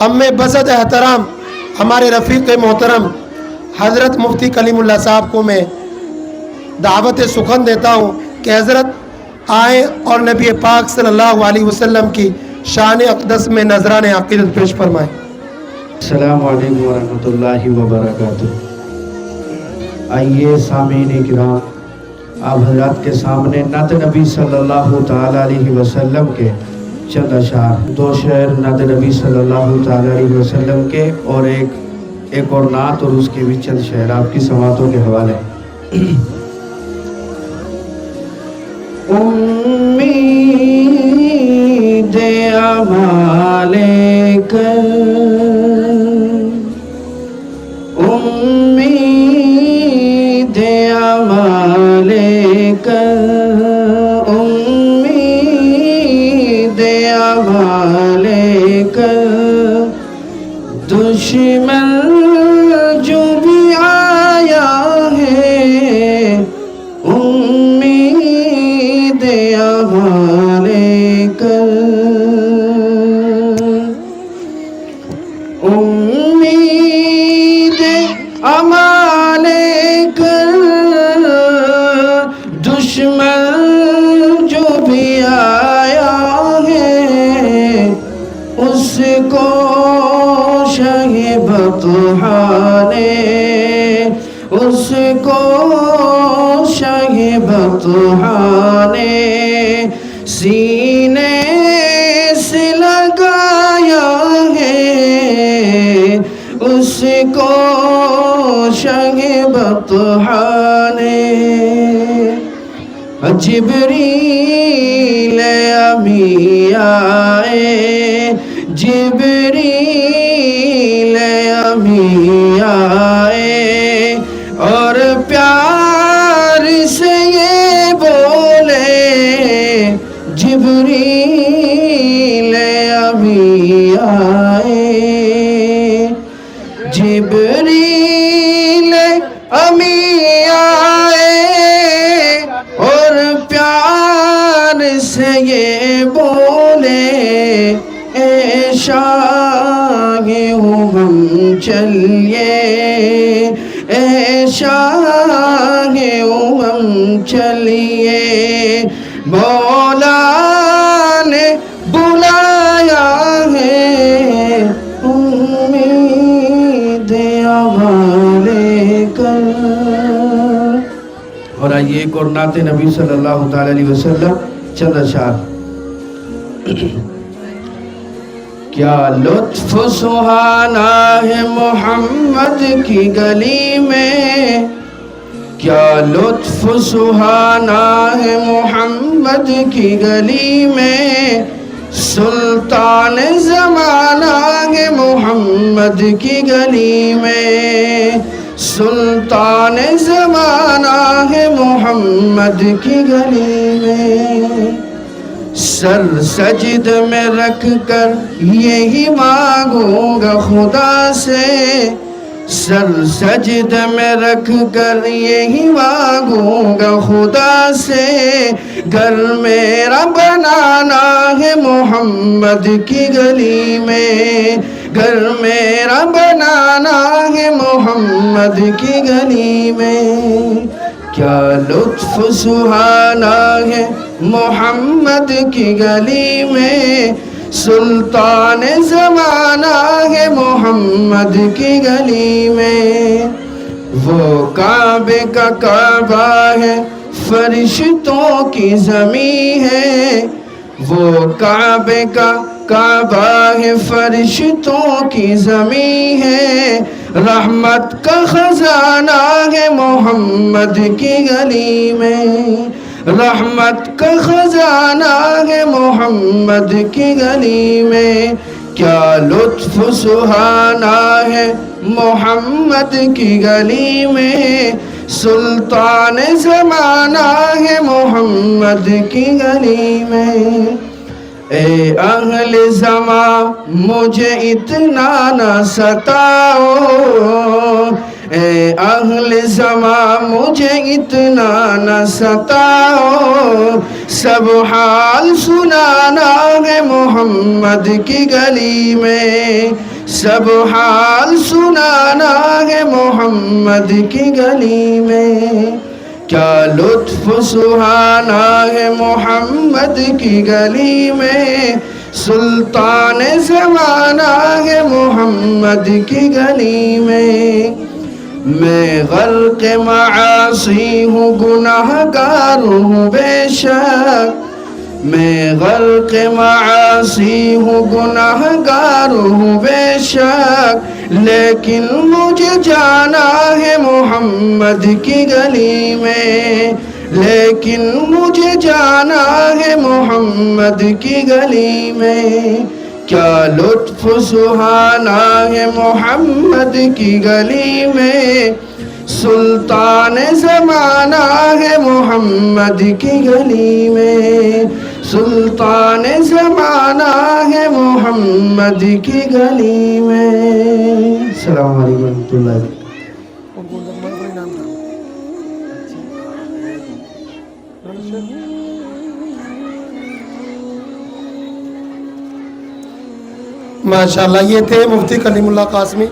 अब मैं बसत एहतराम हमारे रफ़ीक़ मोहतरम हज़रत मुफ्ती कलीमुल्लाह साहब को मैं दावत सुखन देता हूँ कि हज़रत आए और नबी पाक सल्लल्लाहु अलैहि वसल्लम की शान अक़दस में नजरान अक़ीदत पेश फरमाएँ। अस्सलामु अलैकुम वरहमतुल्लाहि वबरकातुहू। आइए सामीन किराम, आप हज़रात के सामने नात नबी सल्लल्लाहु ताला अलैहि वसल्लम के चंद अशार, दो शेर नात नबी सल्लल्लाहु ताला अलैहि वसल्लम के और एक और नात और उसके भी चंद शेर आपकी समातों के हवाले। उम्मीद अमाले कर, उम्मीद अमाले कर, उम्मीद अमाले कर, दुश्मन जो भी आया है उम्मीद अमाले कर, उम्मीद अमाले कर, दुश्मन जो भी आया है उसको शाहे बतहा ने, उसको शाहे बतहा ने सीने से लगाया है, उसको शाहे बतहा ने। जिब्रील अमी आए, जिब्रील अमी आए और प्यार से ये बोले, जिब्रील अमी आए, जिब्रील अमी आए और प्यार से ये बोले, ए शाहे हम चलिए, ए शाहे हम चलिए, मौला ने बुलाया है उम्मीद अमाले कर। और आइए एक और नाते नबी सल्लल्लाहु ताला अलैहि वसल्लम चंद अशार। क्या लुत्फ सुहाना है मोहम्मद की गली में, क्या लुत्फ सुहाना है मोहम्मद की गली में, सुल्तान ज़माना है मोहम्मद की गली में, सुल्तान ज़माना है मोहम्मद की गली में। सर सजद में रख कर यही मांगूंगा खुदा से, सर सजद में रख कर यही मांगूंगा खुदा से, घर मेरा बनाना है मोहम्मद की गली में, घर मेरा बनाना है मोहम्मद की गली में। क्या लुत्फ सुहाना है मोहम्मद की गली में, सुल्तान ज़माना है मोहम्मद की गली में। वो काबे का काबा है फरिश्तों की ज़मीं है, वो काबे का काबा है फरिश्तों की ज़मीं है, रहमत का खजाना है मोहम्मद की गली में, रहमत का खजाना है मोहम्मद की गली में। क्या लुत्फ सुहाना है मोहम्मद की गली में, सुल्तान ज़माना है मोहम्मद की गली में। ए अहले ज़मा मुझे इतना न सताओ, اے اہل زمان مجھے اتنا نہ ستاؤ، سب حال سنانا ہے محمد کی گلی میں، سب حال سنانا ہے محمد کی گلی میں، کیا لطف سہانا ہے محمد کی گلی میں، سلطان زمانہ ہے محمد کی گلی میں غرق معاصی ہوں گناہگار ہوں بے شک، میں غرق معاصی ہوں گناہگار ہوں بے شک، لیکن مجھے جانا ہے محمد کی گلی میں، لیکن مجھے جانا ہے محمد کی گلی میں، کیا لطف سہانا ہے محمد کی گلی میں، سلطان زمانہ ہے محمد کی گلی میں، سلطان زمانہ ہے محمد کی گلی میں۔ السلام علیکم ورحمۃ اللہ وبرکاتہ۔ ماشاءاللہ یہ تھے مفتی کلیم اللہ قاسمی۔